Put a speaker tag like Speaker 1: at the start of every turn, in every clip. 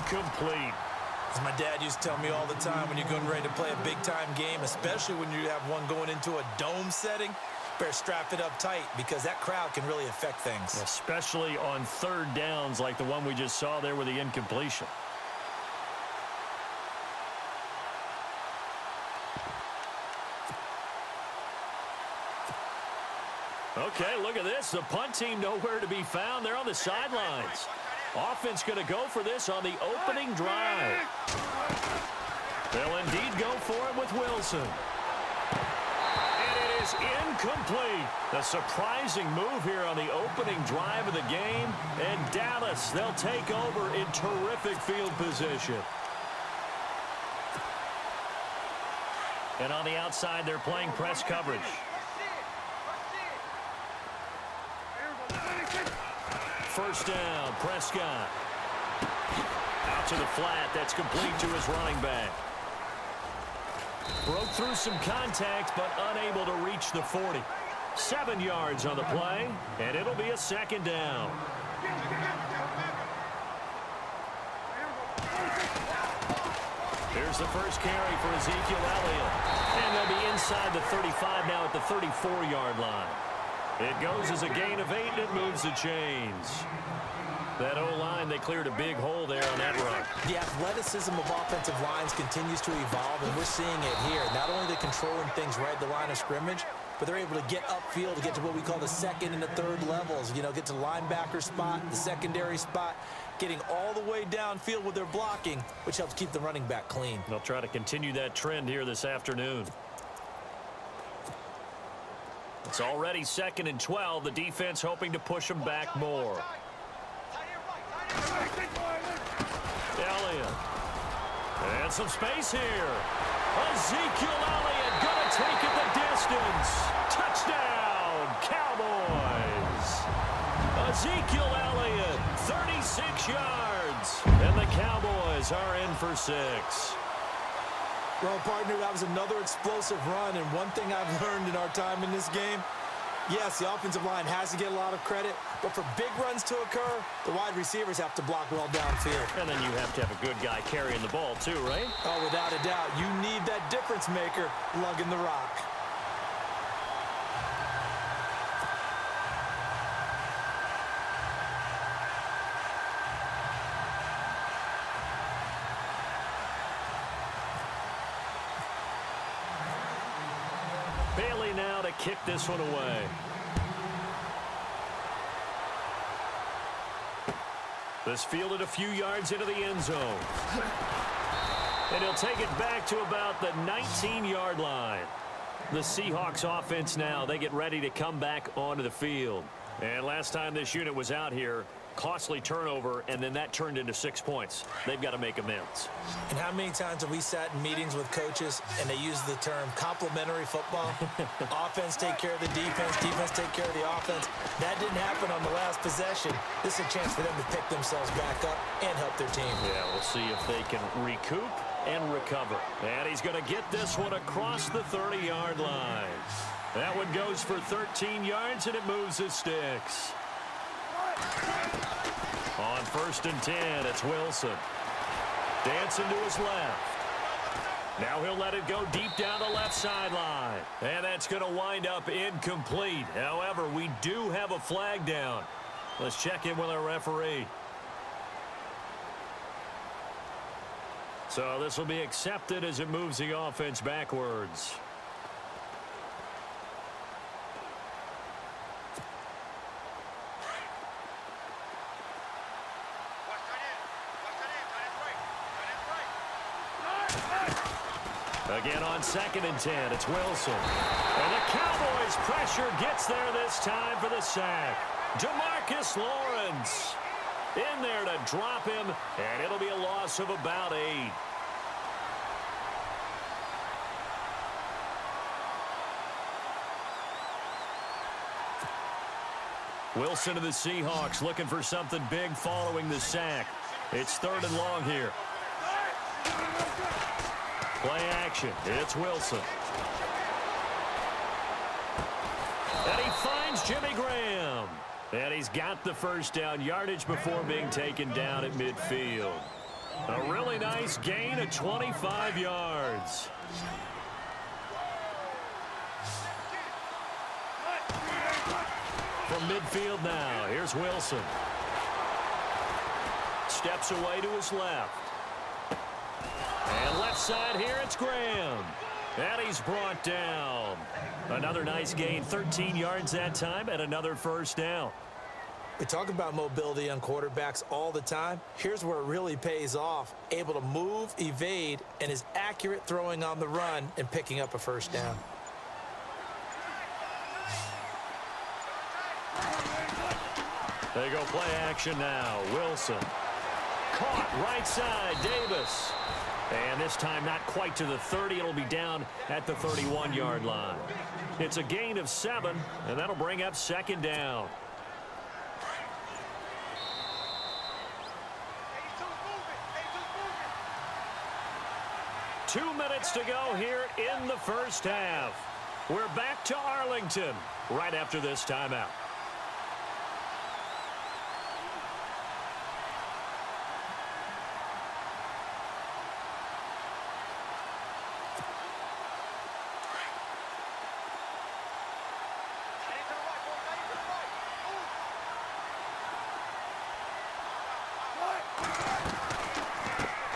Speaker 1: incomplete.
Speaker 2: As my dad used to tell me all the time, when you're getting ready to play a big-time game, especially when you have one going into a dome setting, better strap it up tight because that crowd can really affect things.
Speaker 1: Especially on third downs like the one we just saw there with the incompletion. Okay, look at this. The punt team nowhere to be found. They're on the sidelines. Offense going to go for this on the opening drive. They'll indeed go for it with Wilson. And it is incomplete. A surprising move here on the opening drive of the game. And Dallas, they'll take over in terrific field position. And on the outside, they're playing press coverage. First down, Prescott. Out to the flat. That's complete to his running back. Broke through some contact, but unable to reach the 40. 7 yards on the play, and it'll be a second down. Here's the first carry for Ezekiel Elliott. And they'll be inside the 35 now at the 34-yard line. It goes as a gain of 8, and it moves the chains. That O-line, they cleared a big hole there on that run.
Speaker 2: The athleticism of offensive lines continues to evolve, and we're seeing it here. Not only are they controlling things right at the line of scrimmage, but they're able to get upfield to get to what we call the second and the third levels. You know, get to the linebacker spot, the secondary spot, getting all the way downfield with their blocking, which helps keep the running back clean.
Speaker 1: They'll try to continue that trend here this afternoon. It's already 2nd and 12. The defense hoping to push them back more. Elliott. And some space here. Ezekiel Elliott going to take it the distance. Touchdown, Cowboys. Ezekiel Elliott, 36 yards. And the Cowboys are in for 6.
Speaker 2: Well, partner, that was another explosive run, and one thing I've learned in our time in this game, yes, the offensive line has to get a lot of credit, but for big runs to occur, the wide receivers have to block well downfield.
Speaker 1: And then you have to have a good guy carrying the ball too, right?
Speaker 2: Oh, without a doubt. You need that difference maker lugging the rock.
Speaker 1: Bailey now to kick this one away. This fielded a few yards into the end zone. And he'll take it back to about the 19-yard line. The Seahawks offense now, they get ready to come back onto the field. And last time this unit was out here, costly turnover, and then that turned into 6 points. They've got to make amends.
Speaker 2: And how many times have we sat in meetings with coaches and they use the term complementary football? Offense take care of the defense, defense take care of the offense. That didn't happen on the last possession. This is a chance for them to pick themselves back up and help their team.
Speaker 1: Yeah, we'll see if they can recoup and recover. And he's going to get this one across the 30-yard line. That one goes for 13 yards, and it moves the sticks. On 1st and 10, it's Wilson. Dancing to his left. Now he'll let it go deep down the left sideline. And that's going to wind up incomplete. However, we do have a flag down. Let's check in with our referee. So this will be accepted as it moves the offense backwards. Again on 2nd and 10, it's Wilson. And the Cowboys' pressure gets there this time for the sack. DeMarcus Lawrence in there to drop him, and it'll be a loss of about 8. Wilson to the Seahawks looking for something big following the sack. It's 3rd and long here. Play action. It's Wilson. And he finds Jimmy Graham. And he's got the first down, yardage before being taken down at midfield. A really nice gain of 25 yards. From midfield now, here's Wilson. Steps away to his left. And left side here, it's Graham. And he's brought down. Another nice gain, 13 yards that time, and another first down.
Speaker 2: We talk about mobility on quarterbacks all the time. Here's where it really pays off. Able to move, evade, and is accurate throwing on the run and picking up a first down.
Speaker 1: They go play action now. Wilson. Caught right side, Davis. And this time not quite to the 30. It'll be down at the 31-yard line. It's a gain of 7, and that'll bring up second down. Two minutes to go here in the first half. We're back to Arlington right after this timeout.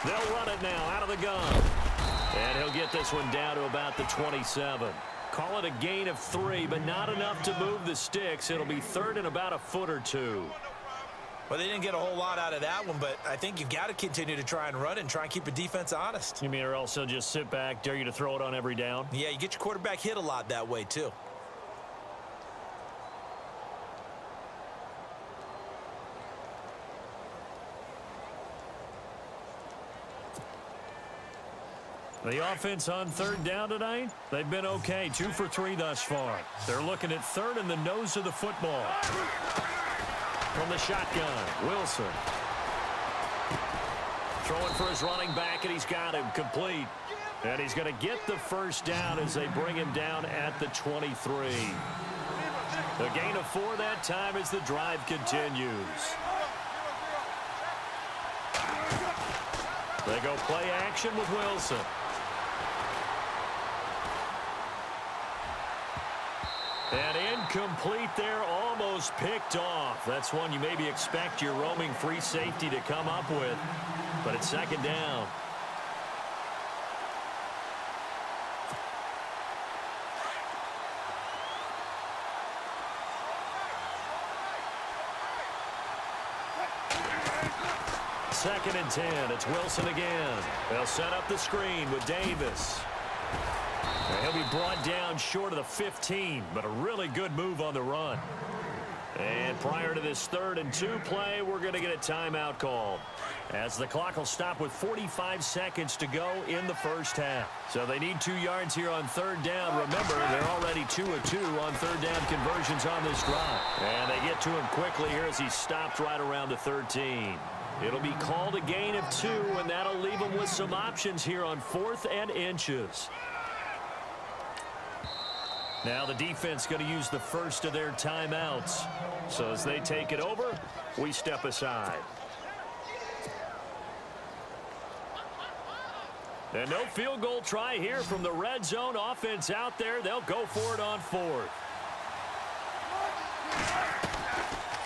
Speaker 1: They'll run it now out of the gun. And he'll get this one down to about the 27. Call it a gain of 3, but not enough to move the sticks. It'll be third and about a foot or two.
Speaker 2: Well, they didn't get a whole lot out of that one, but I think you've got to continue to try and run and try and keep the defense honest.
Speaker 1: You mean or else they'll just sit back, dare you to throw it on every down?
Speaker 2: Yeah, you get your quarterback hit a lot that way, too.
Speaker 1: The offense on third down tonight, they've been okay, 2 for 3 thus far. They're looking at third in the nose of the football. From the shotgun, Wilson. Throwing for his running back, and he's got him complete. And he's going to get the first down as they bring him down at the 23. A gain of 4 that time as the drive continues. They go play action with Wilson. And incomplete there, almost picked off. That's one you maybe expect your roaming free safety to come up with. But it's second down. Second and 10. It's Wilson again. They'll set up the screen with Davis. He'll be brought down short of the 15, but a really good move on the run. And prior to this 3rd and 2 play, we're going to get a timeout called, as the clock will stop with 45 seconds to go in the first half. So they need 2 yards here on third down. Remember, they're already 2 of 2 on third down conversions on this drive. And they get to him quickly here as he stopped right around the 13. It'll be called a gain of 2, and that'll leave them with some options here on 4th and inches. Now the defense going to use the first of their timeouts. So as they take it over, we step aside. And no field goal try here from the red zone offense out there. They'll go for it on 4th.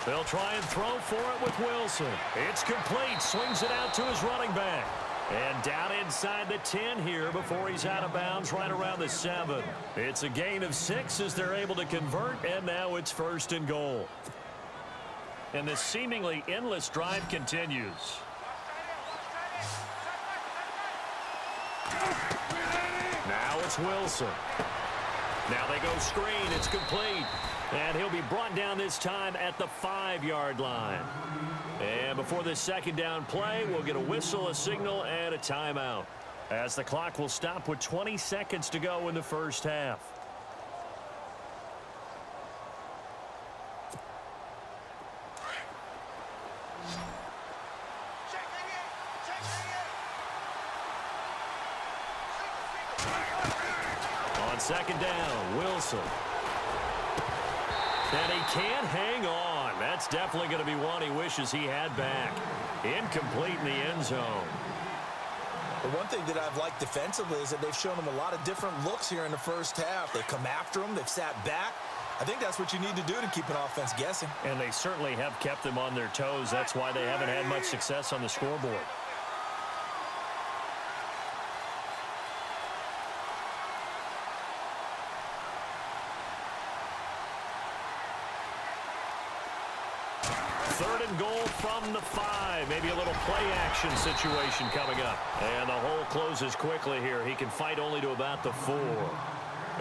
Speaker 1: They'll try and throw for it with Wilson. It's complete. Swings it out to his running back. And down inside the 10 here before he's out of bounds right around the 7. It's a gain of 6 as they're able to convert, and now it's 1st and goal. And this seemingly endless drive continues. Now it's Wilson. Now they go screen. It's complete. And he'll be brought down this time at the 5-yard line. And before this second down play, we'll get a whistle, a signal, and a timeout, as the clock will stop with 20 seconds to go in the first half. On second down, Wilson. And he can't hang on. That's definitely going to be one he wishes he had back. Incomplete in the end zone.
Speaker 2: But one thing that I've liked defensively is that they've shown them a lot of different looks here in the first half. They come after them. They've sat back. I think that's what you need to do to keep an offense guessing.
Speaker 1: And they certainly have kept them on their toes. That's why they haven't had much success on the scoreboard. Third and goal from the 5. Maybe a little play action situation coming up. And the hole closes quickly here. He can fight only to about the 4.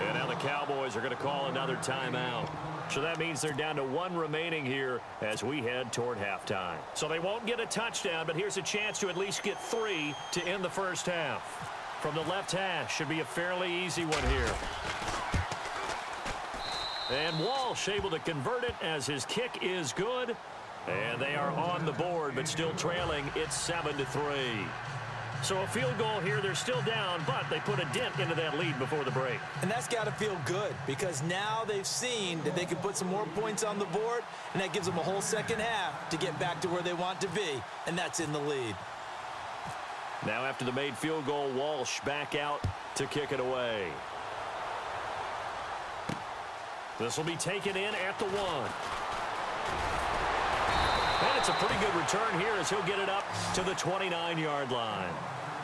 Speaker 1: And now the Cowboys are going to call another timeout. So that means they're down to 1 remaining here as we head toward halftime. So they won't get a touchdown, but here's a chance to at least get 3 to end the first half. From the left hash, should be a fairly easy one here. And Walsh able to convert it as his kick is good. And they are on the board, but still trailing. It's 7-3. So a field goal here. They're still down, but they put a dent into that lead before the break.
Speaker 2: And that's got to feel good because now they've seen that they can put some more points on the board, and that gives them a whole second half to get back to where they want to be, and that's in the lead.
Speaker 1: Now after the made field goal, Walsh back out to kick it away. This will be taken in at the 1. And it's a pretty good return here as he'll get it up to the 29-yard line.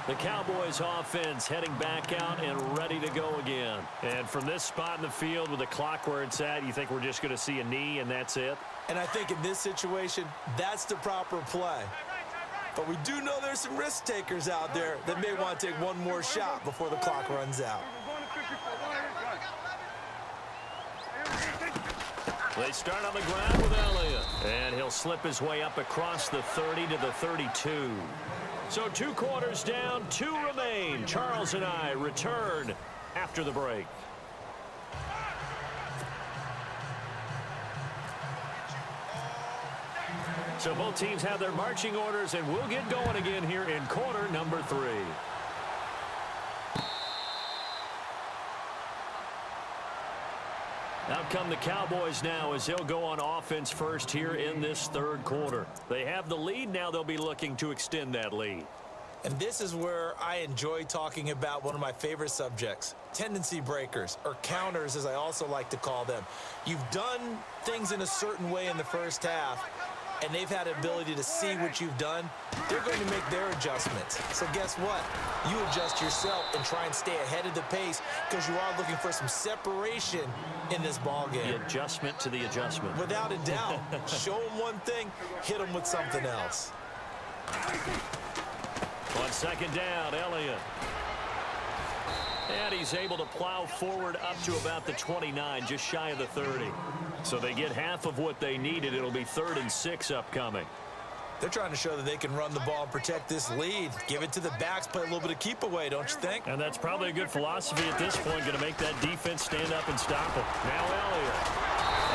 Speaker 1: The Cowboys offense heading back out and ready to go again. And from this spot in the field with the clock where it's at, you think we're just going to see a knee and that's it?
Speaker 2: And I think in this situation, that's the proper play. But we do know there's some risk takers out there that may want to take one more shot before the clock runs out.
Speaker 1: They start on the ground with Elliott. And he'll slip his way up across the 30 to the 32. So 2 quarters down, 2 remain. Charles and I return after the break. So both teams have their marching orders, and we'll get going again here in quarter number 3. Out come the Cowboys now as they'll go on offense first here in this third quarter. They have the lead. Now they'll be looking to extend that lead.
Speaker 2: And this is where I enjoy talking about one of my favorite subjects, tendency breakers, or counters as I also like to call them. You've done things in a certain way in the first half, and they've had the ability to see what you've done. They're going to make their adjustments. So guess what? You adjust yourself and try and stay ahead of the pace because you are looking for some separation in this ball game.
Speaker 1: The adjustment to the adjustment.
Speaker 2: Without a doubt. Show them one thing, hit them with something else.
Speaker 1: On second down, Elliott. And he's able to plow forward up to about the 29, just shy of the 30. So they get half of what they needed. It'll be 3rd and 6 upcoming.
Speaker 2: They're trying to show that they can run the ball and protect this lead. Give it to the backs, play a little bit of keep away, don't you think?
Speaker 1: And that's probably a good philosophy at this point, going to make that defense stand up and stop it. Now Elliott.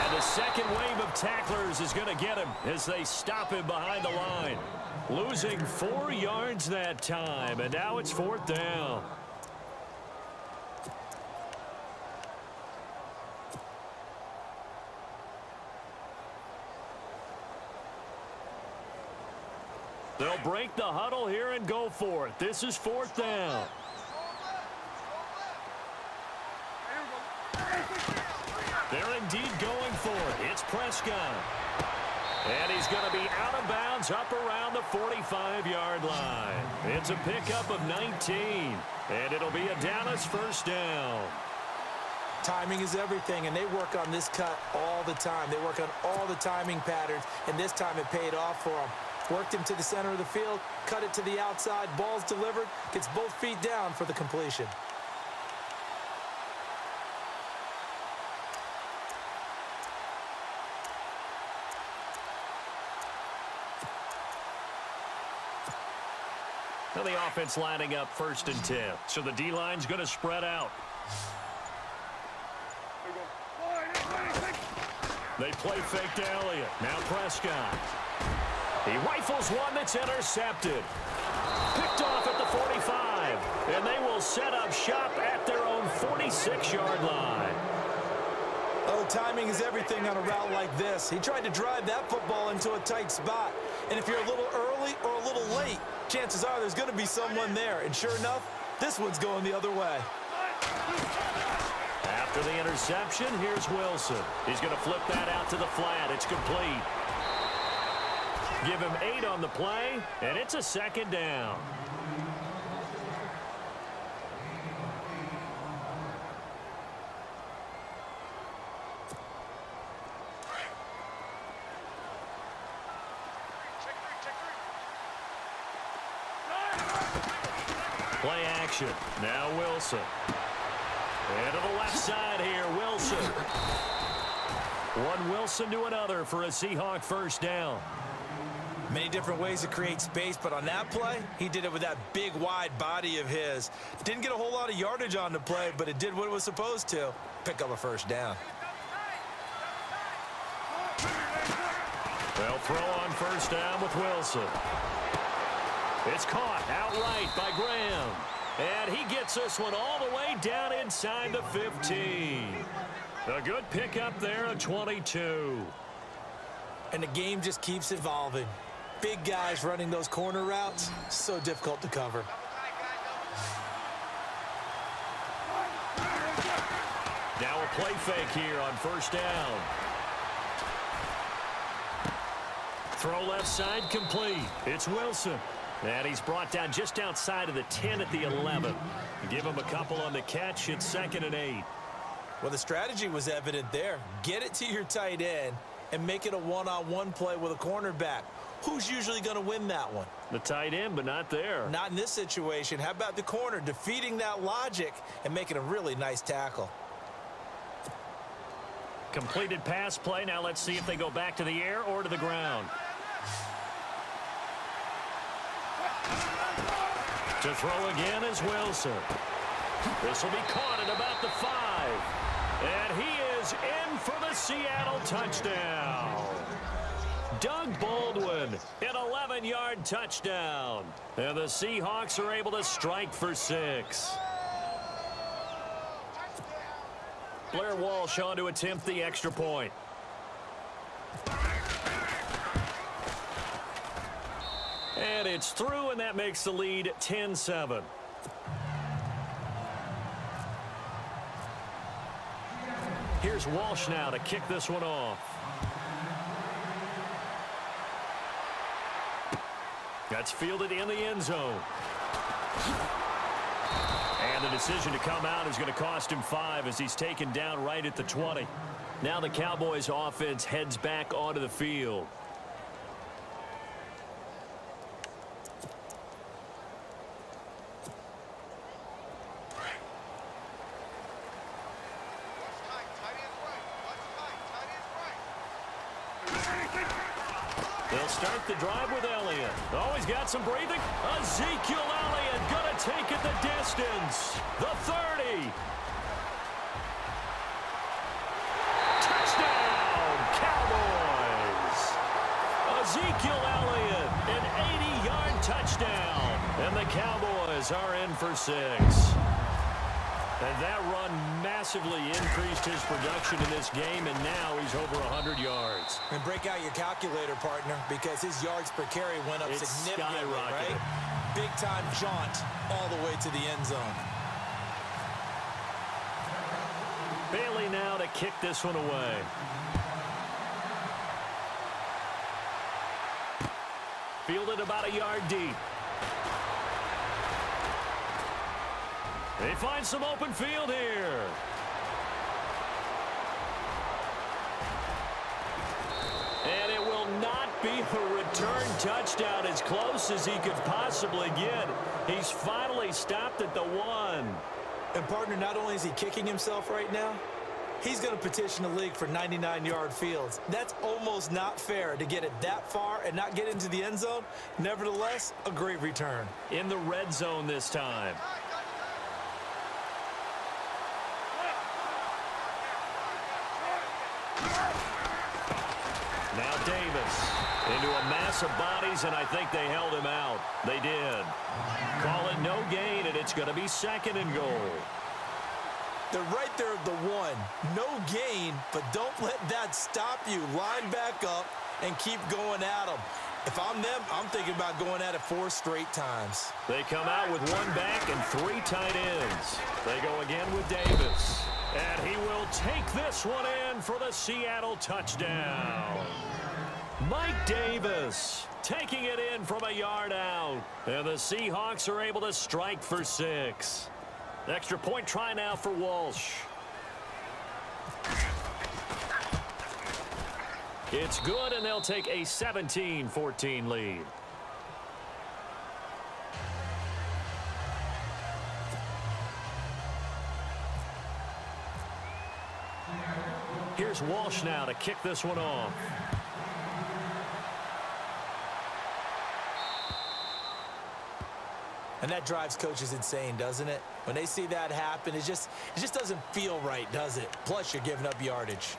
Speaker 1: And the second wave of tacklers is going to get him as they stop him behind the line. Losing 4 yards that time, and now it's 4th down. They'll break the huddle here and go for it. This is 4th down. They're indeed going for it. It's Prescott. And he's going to be out of bounds up around the 45-yard line. It's a pickup of 19. And it'll be a Dallas first down.
Speaker 2: Timing is everything, and they work on this cut all the time. They work on all the timing patterns, and this time it paid off for them. Worked him to the center of the field, cut it to the outside, ball's delivered, gets both feet down for the completion.
Speaker 1: Now the offense lining up 1st and 10. So the D-line's going to spread out. They play fake to Elliott. Now Prescott. He rifles one that's intercepted. Picked off at the 45. And they will set up shop at their own 46-yard line.
Speaker 2: Oh, timing is everything on a route like this. He tried to drive that football into a tight spot. And if you're a little early or a little late, chances are there's going to be someone there. And sure enough, this one's going the other way.
Speaker 1: After the interception, here's Wilson. He's going to flip that out to the flat. It's complete. Give him 8 on the play, and it's a second down. Play action. Now Wilson. And to the left side here, Wilson. One Wilson to another for a Seahawk first down.
Speaker 2: Many different ways to create space, but on that play, he did it with that big, wide body of his. Didn't get a whole lot of yardage on the play, but it did what it was supposed to. Pick up a first down.
Speaker 1: They'll throw on first down with Wilson. It's caught outright by Graham. And he gets this one all the way down inside the 15. A good pickup there at 22.
Speaker 2: And the game just keeps evolving. Big guys running those corner routes, so difficult to cover.
Speaker 1: Now a play fake here on first down. Throw left side complete. It's Wilson. And he's brought down just outside of the 10 at the 11. Give him a couple on the catch. It's 2nd and 8.
Speaker 2: Well, the strategy was evident there. Get it to your tight end and make it a one-on-one play with a cornerback. Who's usually going to win that one?
Speaker 1: The tight end, but not there.
Speaker 2: Not in this situation. How about the corner defeating that logic and making a really nice tackle?
Speaker 1: Completed pass play. Now let's see if they go back to the air or to the ground. To throw again is Wilson. This will be caught at about the 5. And he is in for the Seattle touchdown. Doug Baldwin, an 11-yard touchdown. And the Seahawks are able to strike for 6. Blair Walsh on to attempt the extra point. And it's through, and that makes the lead 10-7. Here's Walsh now to kick this one off. That's fielded in the end zone. And the decision to come out is going to cost him 5 as he's taken down right at the 20. Now the Cowboys offense heads back onto the field. They'll start the drive with Elliott. Oh, he's got some breathing. Ezekiel Elliott going to take it the distance. The 30. Touchdown, Cowboys. Ezekiel Elliott, an 80-yard touchdown. And the Cowboys are in for 6. And that run massively increased his production in this game, and now he's over 100 yards.
Speaker 2: And break out your calculator, partner, because his yards per carry went up significantly, right? Big-time jaunt all the way to the end zone.
Speaker 1: Bailey now to kick this one away. Fielded about a yard deep. They find some open field here. And it will not be a return touchdown, as close as he could possibly get. He's finally stopped at the 1.
Speaker 2: And, partner, not only is he kicking himself right now, he's going to petition the league for 99-yard fields. That's almost not fair to get it that far and not get into the end zone. Nevertheless, a great return.
Speaker 1: In the red zone this time. Now Davis into a mass of bodies, and I think they held him out. They did. Call it no gain, and it's going to be 2nd and goal.
Speaker 2: They're right there at the 1. No gain, but don't let that stop you. Line back up and keep going at them. If I'm them, I'm thinking about going at it 4 straight times.
Speaker 1: They come out with 1 back and 3 tight ends. They go again with Davis. And he will take this one in for the Seattle touchdown. Mike Davis taking it in from a yard out. And the Seahawks are able to strike for 6. Extra point try now for Walsh. It's good, and they'll take a 17-14 lead. Here's Walsh now to kick this one off.
Speaker 2: And that drives coaches insane, doesn't it? When they see that happen, it just doesn't feel right, does it? Plus, you're giving up yardage.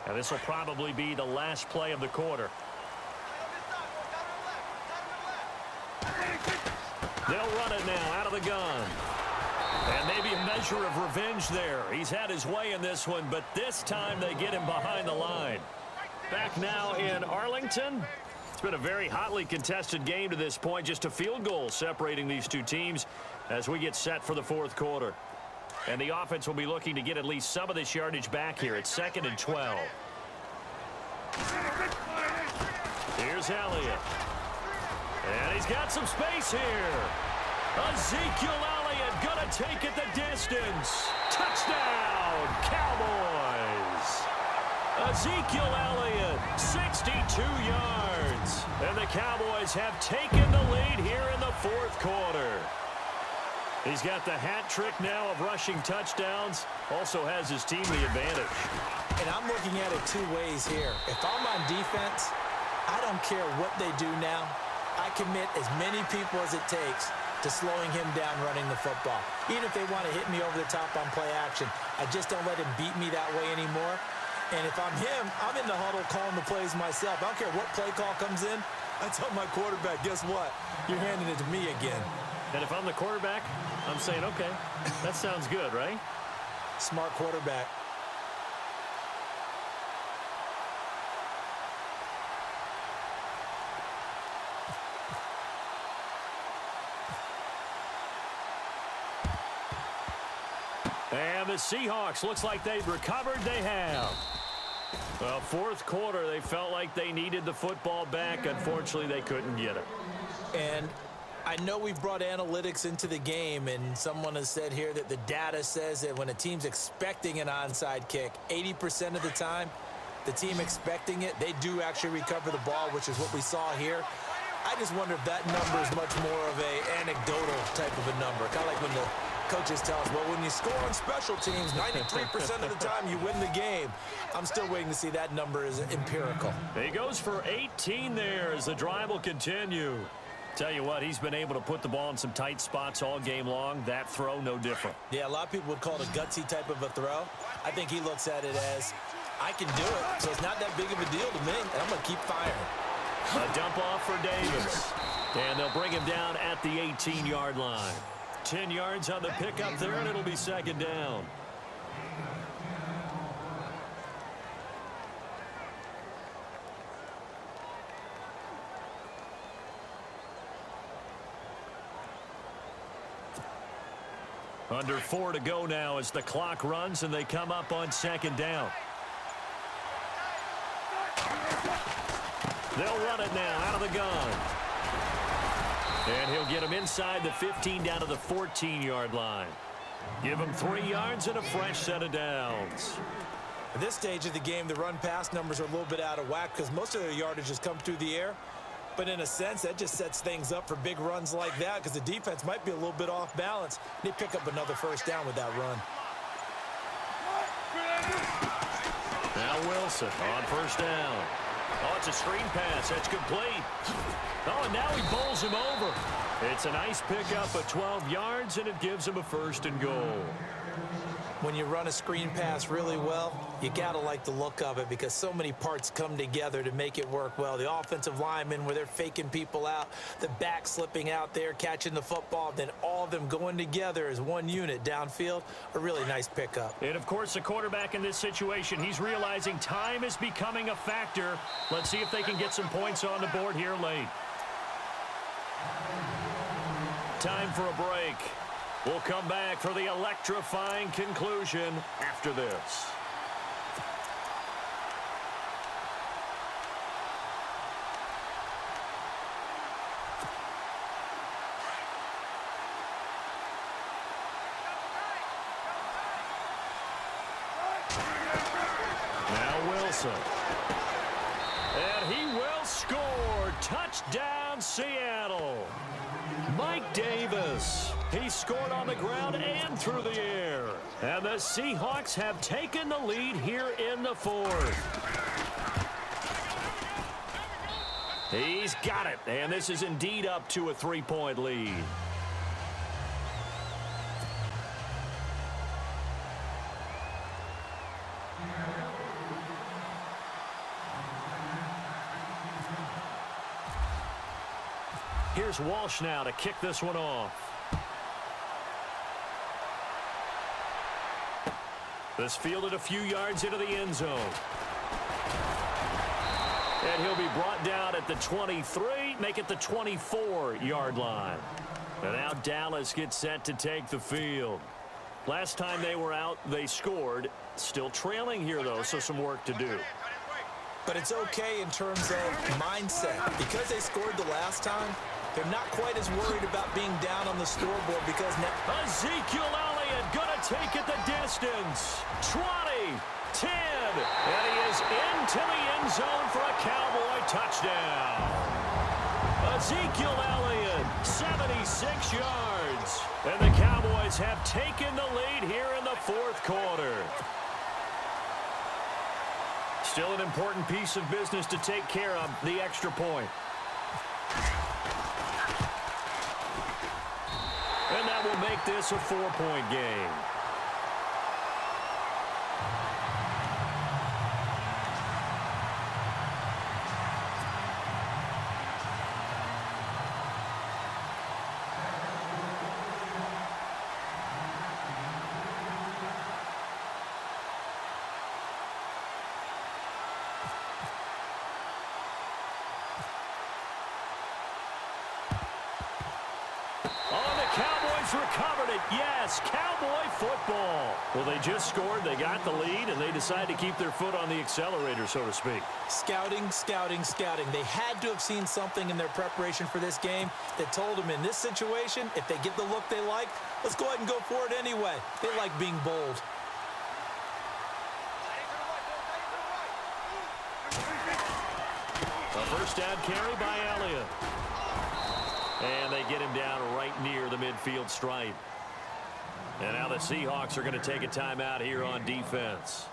Speaker 1: And this will probably be the last play of the quarter. They'll run it now out of the gun. And maybe a measure of revenge there. He's had his way in this one, but this time they get him behind the line. Back now in Arlington. It's been a very hotly contested game to this point. Just a field goal separating these two teams as we get set for the 4th quarter. And the offense will be looking to get at least some of this yardage back here. It's 2nd and 12. Here's Elliott. And he's got some space here. Ezekiel Elliott going to take it the distance. Touchdown, Cowboys. Ezekiel Elliott, 62 yards. And the Cowboys have taken the lead here in the 4th quarter. He's got the hat trick now of rushing touchdowns. Also has his team the advantage.
Speaker 2: And I'm looking at it 2 ways here. If I'm on defense, I don't care what they do now. I commit as many people as it takes to slowing him down running the football. Even if they want to hit me over the top on play action, I just don't let him beat me that way anymore. And if I'm him, I'm in the huddle calling the plays myself. I don't care what play call comes in. I tell my quarterback, guess what? You're handing it to me again.
Speaker 1: And if I'm the quarterback, I'm saying, okay, that sounds good, right?
Speaker 2: Smart quarterback.
Speaker 1: And the Seahawks, looks like they've recovered. They have. Well, 4th quarter, they felt like they needed the football back. Unfortunately, they couldn't get it.
Speaker 2: And I know we've brought analytics into the game, and someone has said here that the data says that when a team's expecting an onside kick, 80% of the time, the team expecting it, they do actually recover the ball, which is what we saw here. I just wonder if that number is much more of a anecdotal type of a number. Kind of like when the coaches tell us, well, when you score on special teams, 93% of the time you win the game. I'm still waiting to see that number is empirical.
Speaker 1: He goes for 18 there as the drive will continue. Tell you what, he's been able to put the ball in some tight spots all game long. That throw, no different.
Speaker 2: Yeah, a lot of people would call it a gutsy type of a throw. I think he looks at it as, I can do it, so it's not that big of a deal to me, and I'm going to keep firing.
Speaker 1: A dump off for Davis. And they'll bring him down at the 18-yard line. 10 yards on the pickup there, and it'll be 2nd down. Under 4 to go now as the clock runs and they come up on 2nd down. They'll run it now out of the gun. And he'll get him inside the 15 down to the 14-yard line. Give him 3 yards and a fresh set of downs.
Speaker 2: At this stage of the game, the run-pass numbers are a little bit out of whack because most of their yardage has come through the air. But in a sense, that just sets things up for big runs like that because the defense might be a little bit off balance. They pick up another 1st down with that run.
Speaker 1: Now Wilson on 1st down. Oh, it's a screen pass. That's complete. Oh, and now he bowls him over. It's a nice pickup of 12 yards, and it gives him a 1st and goal.
Speaker 2: When you run a screen pass really well, you got to like the look of it because so many parts come together to make it work well. The offensive linemen, where they're faking people out, the back slipping out there, catching the football, then all of them going together as one unit downfield, a really nice pickup.
Speaker 1: And, of course, the quarterback in this situation, he's realizing time is becoming a factor. Let's see if they can get some points on the board here late. Time for a break. We'll come back for the electrifying conclusion after this. Now Wilson. And he will score. Touchdown, Seattle. Mike Davis. He scored on the ground and through the air. And the Seahawks have taken the lead here in the fourth. He's got it. And this is indeed up to a 3-point lead. Here's Walsh now to kick this one off. This fielded a few yards into the end zone. And he'll be brought down at the 23, make it the 24-yard line. And now Dallas gets set to take the field. Last time they were out, they scored. Still trailing here, though, so some work to do.
Speaker 2: But it's okay in terms of mindset. Because they scored the last time, they're not quite as worried about being down on the scoreboard because now
Speaker 1: Ezekiel Elliott gonna take it the distance. 20, 10, and he is into the end zone for a Cowboy touchdown. Ezekiel Elliott, 76 yards. And the Cowboys have taken the lead here in the fourth quarter. Still an important piece of business to take care of, the extra point. And that will make this a 4-point game. Recovered it. Yes, Cowboy football. Well, they just scored. They got the lead, and they decide to keep their foot on the accelerator, so to speak.
Speaker 2: Scouting, scouting, scouting. They had to have seen something in their preparation for this game that told them in this situation, if they get the look they like, let's go ahead and go for it anyway. They like being bold.
Speaker 1: A first down carry by Elliott. And they get him down right near the midfield stripe. And now the Seahawks are going to take a timeout here on defense.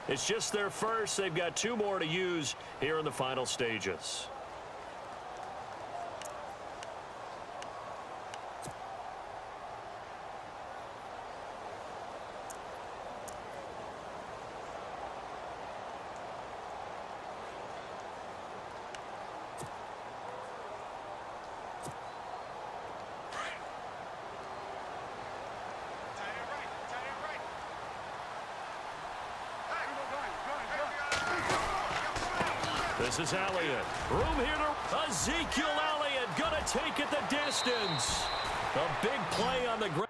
Speaker 1: It's just their first. They've got 2 more to use here in the final stages. This is Elliott. Room here to Ezekiel Elliott. Gonna take it the distance. A big play on the ground.